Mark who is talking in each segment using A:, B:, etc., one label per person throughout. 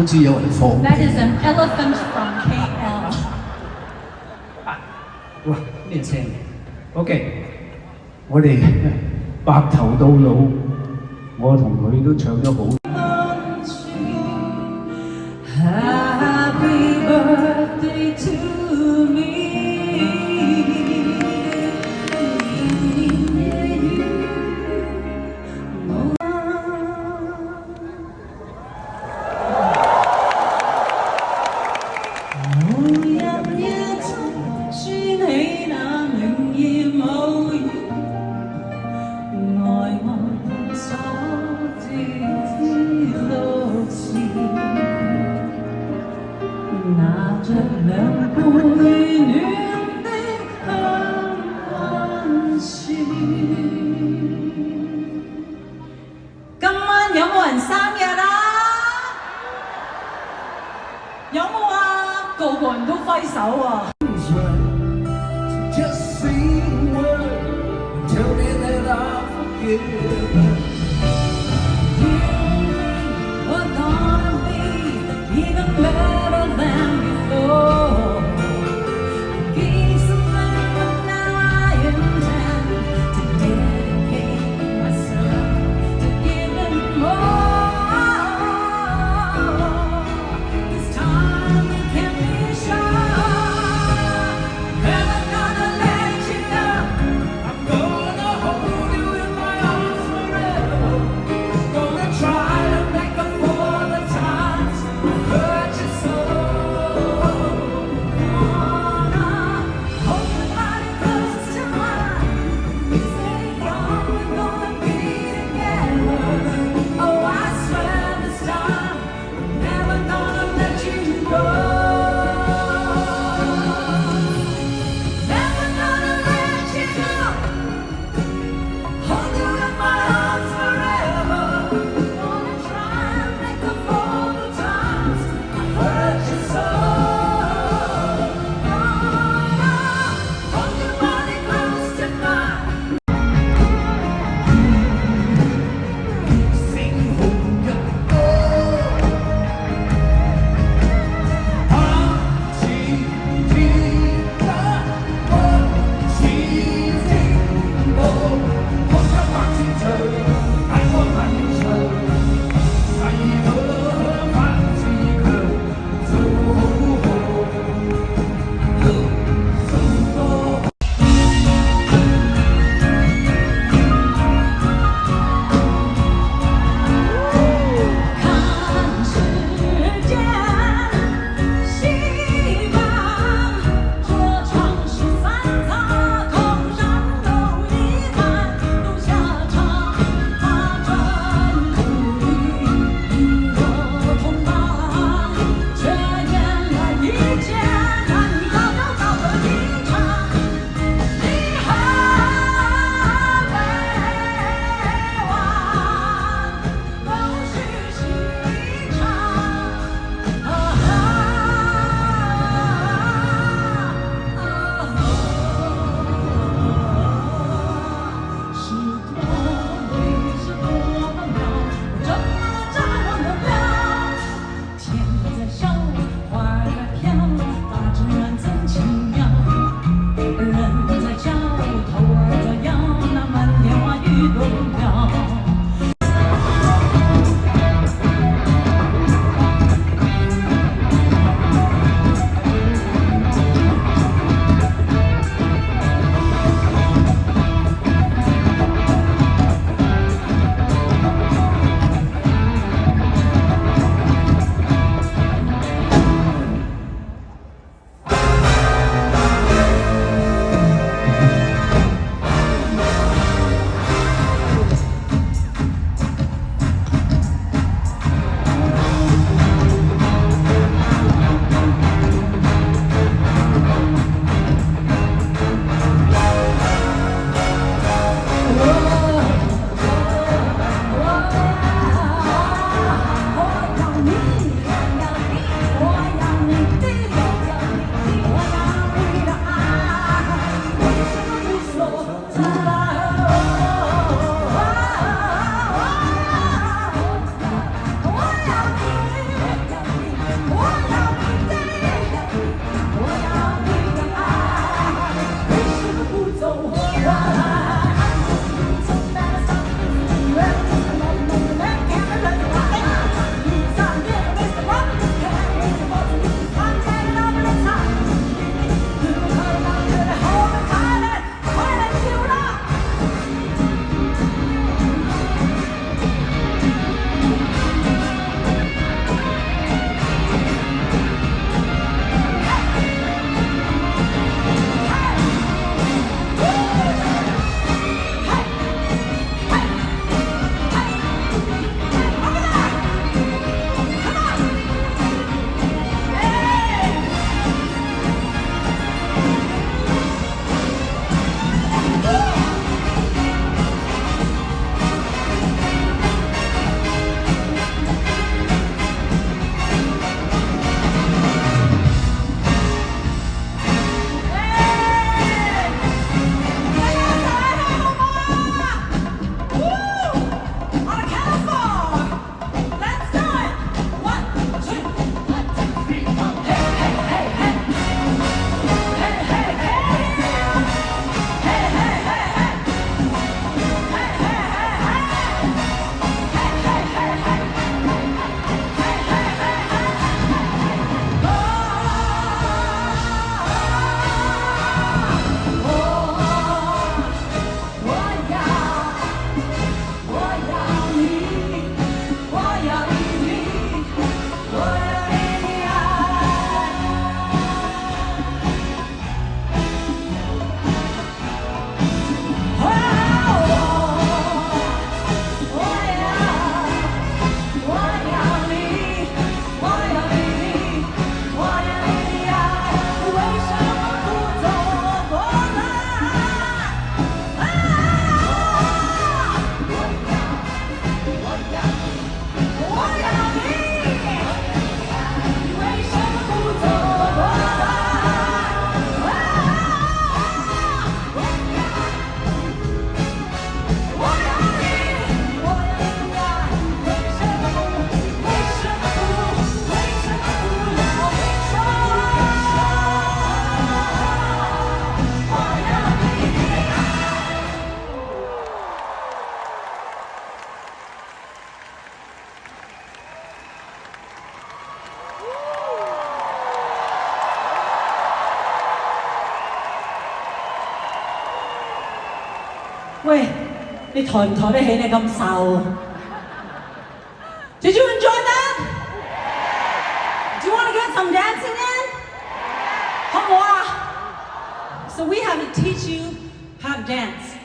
A: 好似有人放。
B: That is an elephant from KL.
A: 哇，咩聲？OK，我哋白頭到老，我同佢都唱咗好。
B: Happy birthday to me. 拿着兩杯暖的香檳笑。今晚有冇人生日啊？有冇啊？個個人都揮手啊！Just say a word, tell me that I'll forgive. We're gonna be even better than before. I gave some land, but now I intend to dedicate myself to giving more. This time we can be sure. Never gonna let you go. I'm gonna hold you in my arms forever.
C: 喂，你抬唔抬得起你咁瘦？Did you enjoy that? Do you want to get some dancing in? 好唔好啊？So we have to teach you how to dance.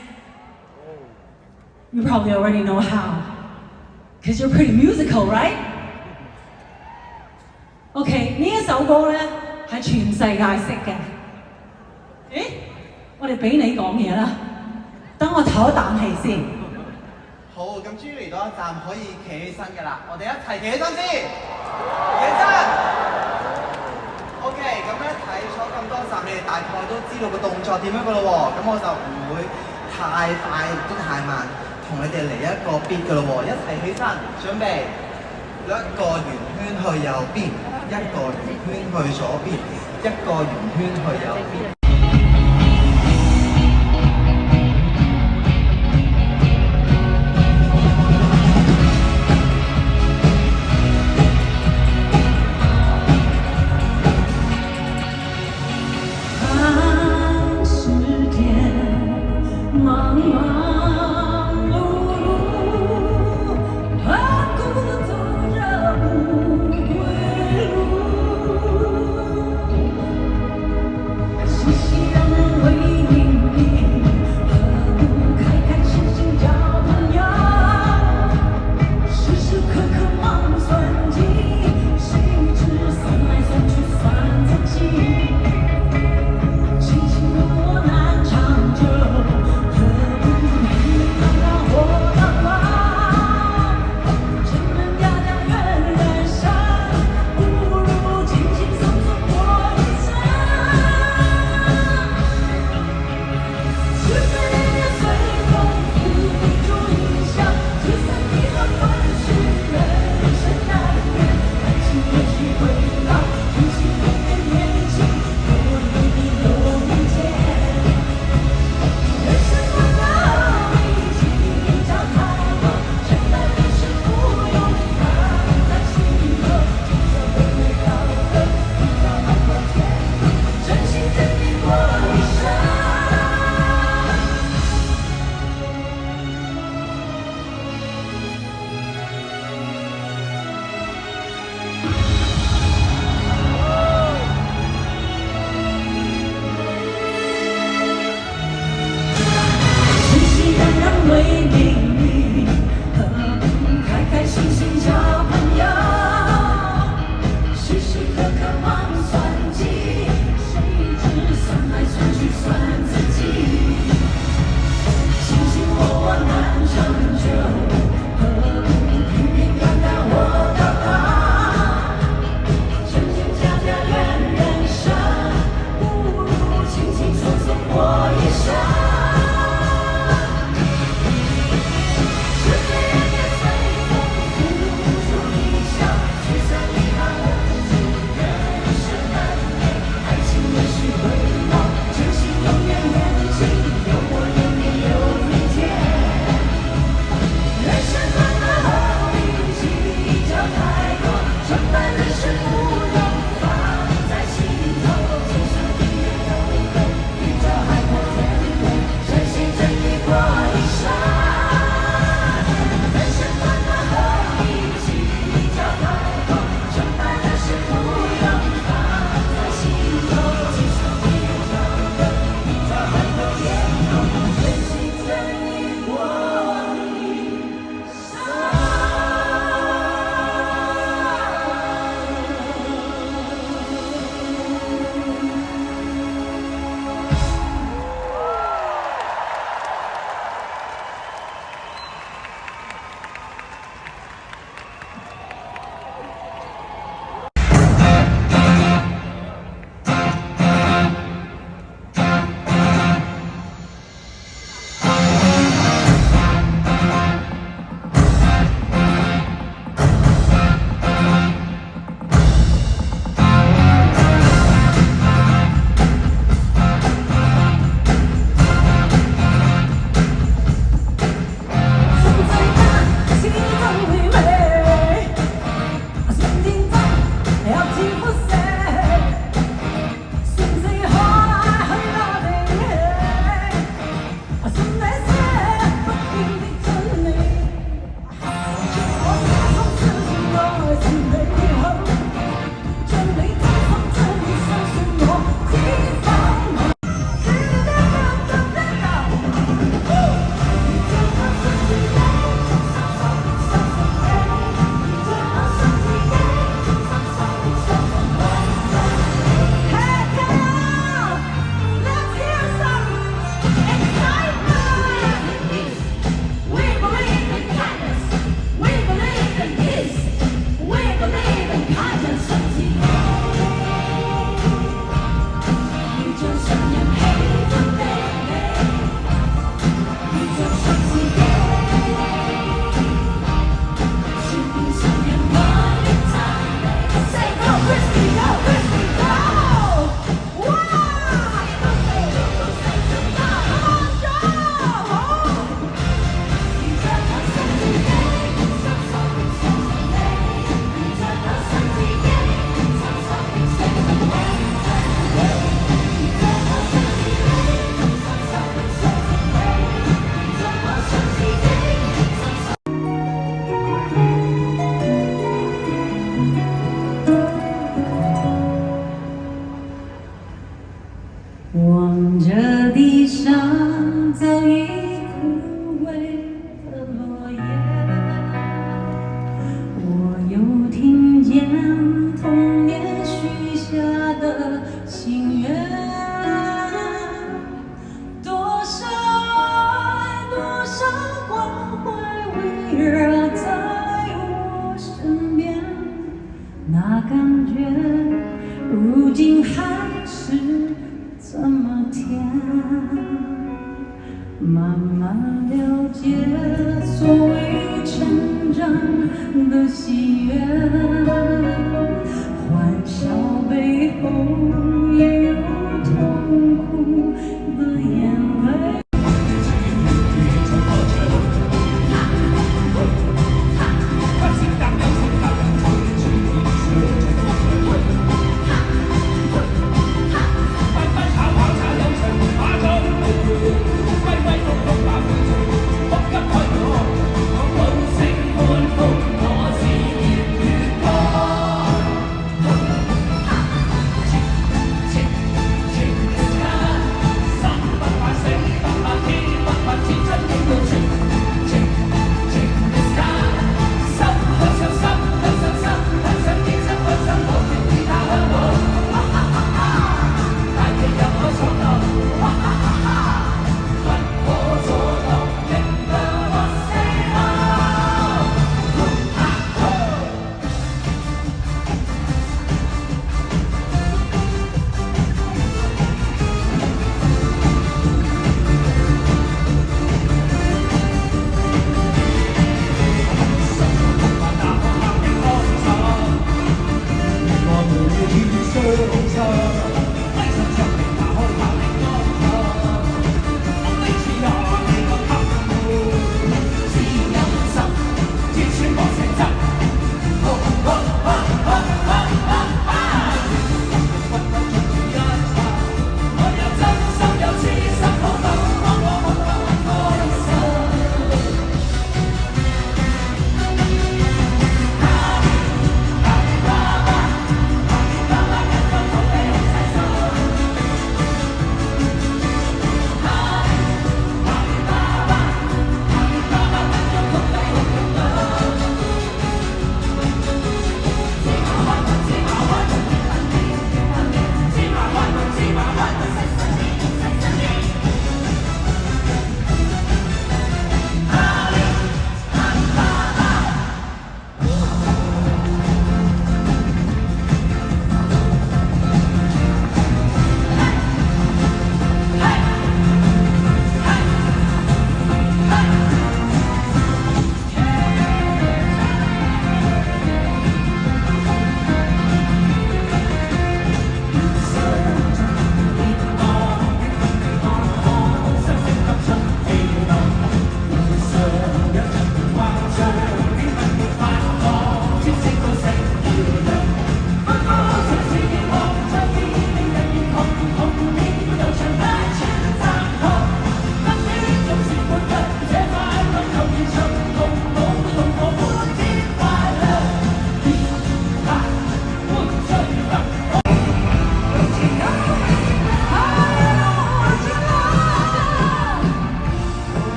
C: You probably already know how, because you're pretty musical, right? OK， 呢一首歌咧係全世界識嘅。誒，我哋俾你講嘢啦。等我唞一啖氣先。
D: 好，咁終於嚟到一站可以企起身㗎啦，我哋一齊企起身先，企起身。OK， 咁咧睇咗咁多集，你哋大概都知道個動作點樣㗎咯喎，咁我就唔會太快亦都太慢，同你哋嚟一個 beat 㗎咯喎，一齊起身，準備一個圓圈去右邊，一個圓圈去左邊，一個圓圈去右邊。
C: 是那感觉如今还是这么甜。慢慢了解所谓成长的喜悦，欢笑背后也有痛苦的眼泪。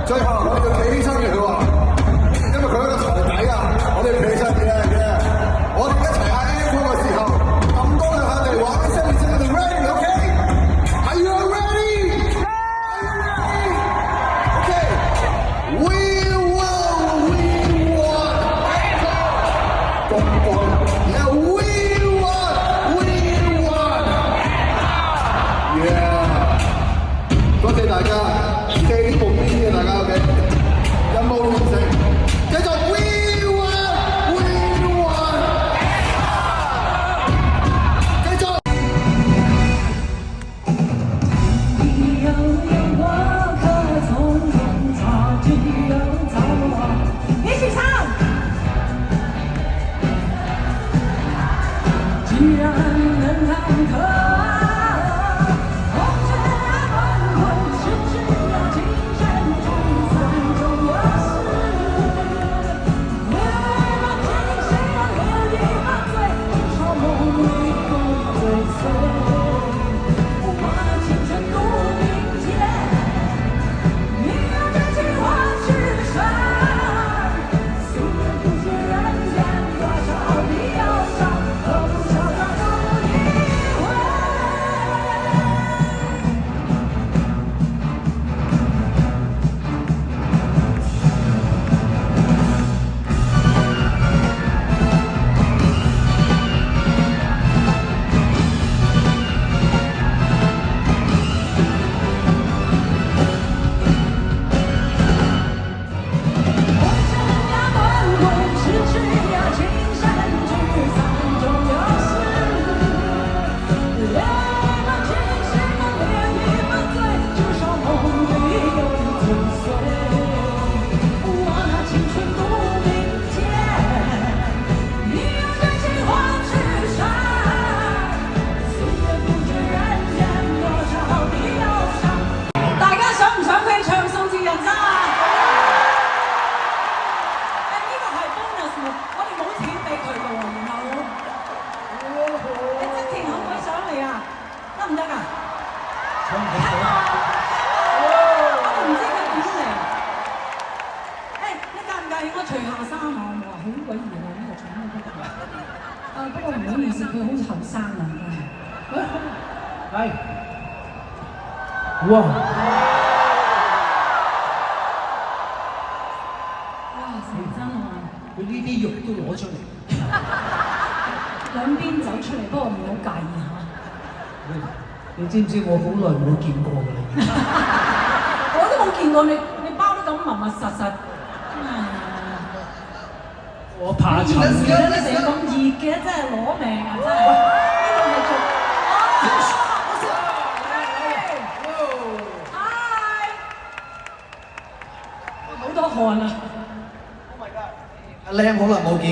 E: 最後我哋要企起身嘅，佢話，因為佢喺個台底啊，我哋企起身嘅。
C: 我除下衫啊！我話好鬼熱啊！呢個重不過唔好意思，佢好後生啊，真係。
A: 係。哇！
C: 哇！成真啊！
A: 佢呢啲肉都攞出嚟。
C: 兩邊走出嚟，不過唔好介意嚇。
A: 你知唔知我好耐冇見過㗎啦？
C: 我都冇見過你包得咁密密實實。
A: 我怕醜。
C: 你哋咁熱嘅真係攞命啊！真係。呢個係做。好多汗啊！
D: 阿靚好耐冇見。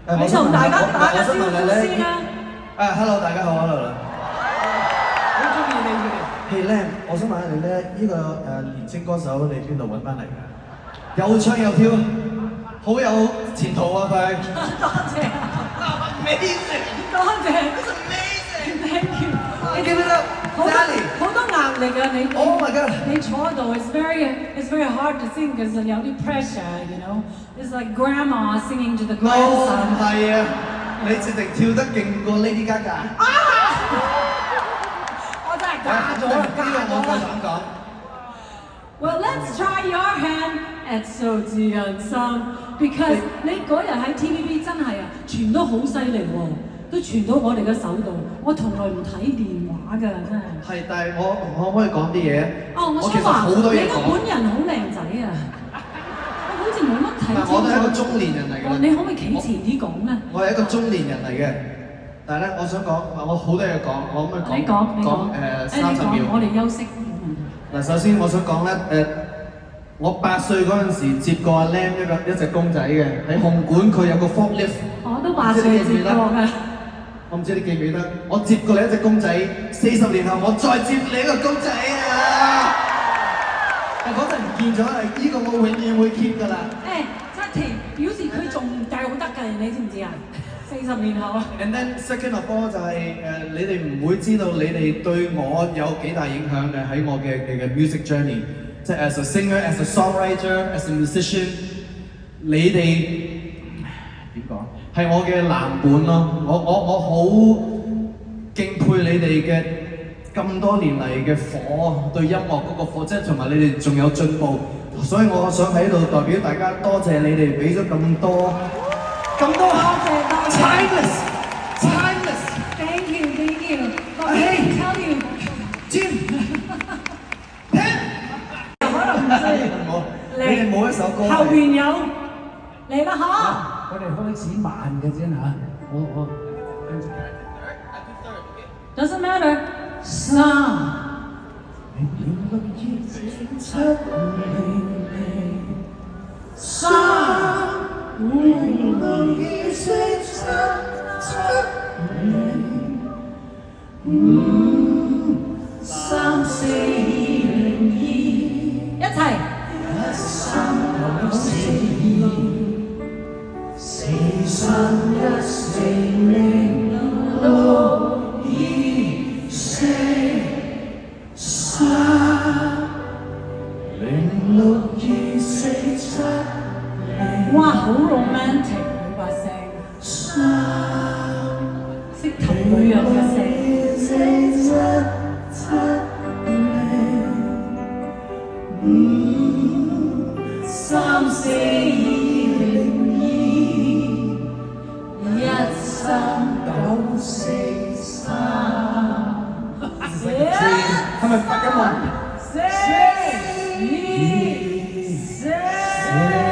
C: 你同大家打個招呼先啦。
D: Hello， 大家好 ，Hello。
A: 好中意你嘅。
D: 係靚，我想問下你咧，呢個年青歌手你邊度揾翻嚟㗎？又唱又跳，好有前途啊佢。
C: 多謝。
D: Amazing。
C: 多謝。
D: Amazing。
C: Thank you。
D: 你記唔記得？
C: 好多壓力啊！你
D: Oh my God！
C: 你坐喺度 it's very hard to sing because 有啲 pressure，you know。It's like grandma singing to the grandson。
D: 唔係啊，你直情跳得勁過 Lady Gaga。
C: 我真係嫁咗啦，嫁咗啦。Well, let's try your hand at 數字人生 because 你嗰日喺 TVB 真係啊，傳都好犀利喎。都傳到我哋嘅手度，我從來唔睇電話㗎，真係。係，
D: 但係我可唔可以講啲嘢？
C: 哦，我想話你個本人好靚仔啊！我好似冇乜睇。
D: 我都係一個中年人嚟㗎。
C: 你可唔可以企前啲講咧？
D: 我係一個中年人嚟嘅，但係咧，我想講，我好多嘢講，我可唔可以講30秒？
C: 我哋休息。
D: 嗱，首先我想講咧，我8歲嗰陣時接過阿 Lam 一隻公仔嘅，喺紅館佢有個 forklift。我都8歲接過㗎。我唔知你記唔記得，我接過你一隻公仔，40年後我再接你一個公仔啊！但嗰陣唔見咗啦，呢個我永遠會 keep 㗎啦。
C: Tati 表示佢仲教得㗎，你知唔知啊？40年後啊。
D: And then second of all 就係你哋唔會知道你哋對我有幾大影響嘅喺我嘅 music journey， 即係 as a singer、as a songwriter、as a musician， 你哋點講？係我嘅藍本咯，我好敬佩你哋嘅咁多年嚟嘅火，對音樂嗰個火，即係同埋你哋仲有進步，所以我想喺度代表大家多謝你哋俾咗咁多 timeless。
C: Thank you。Hey tell you
D: Jim， 可能唔知，你哋冇一首歌。
C: 後邊有嚟啦嚇。
A: 我哋開始慢嘅啫嚇，我跟住。
C: Doesn't matter。3。一齊。哇，好 romantic 你把聲，識同女人嘅聲。3、4、2、0、2、1、3、9、4、3。
D: 係咪發音啊？
C: 4、2、4。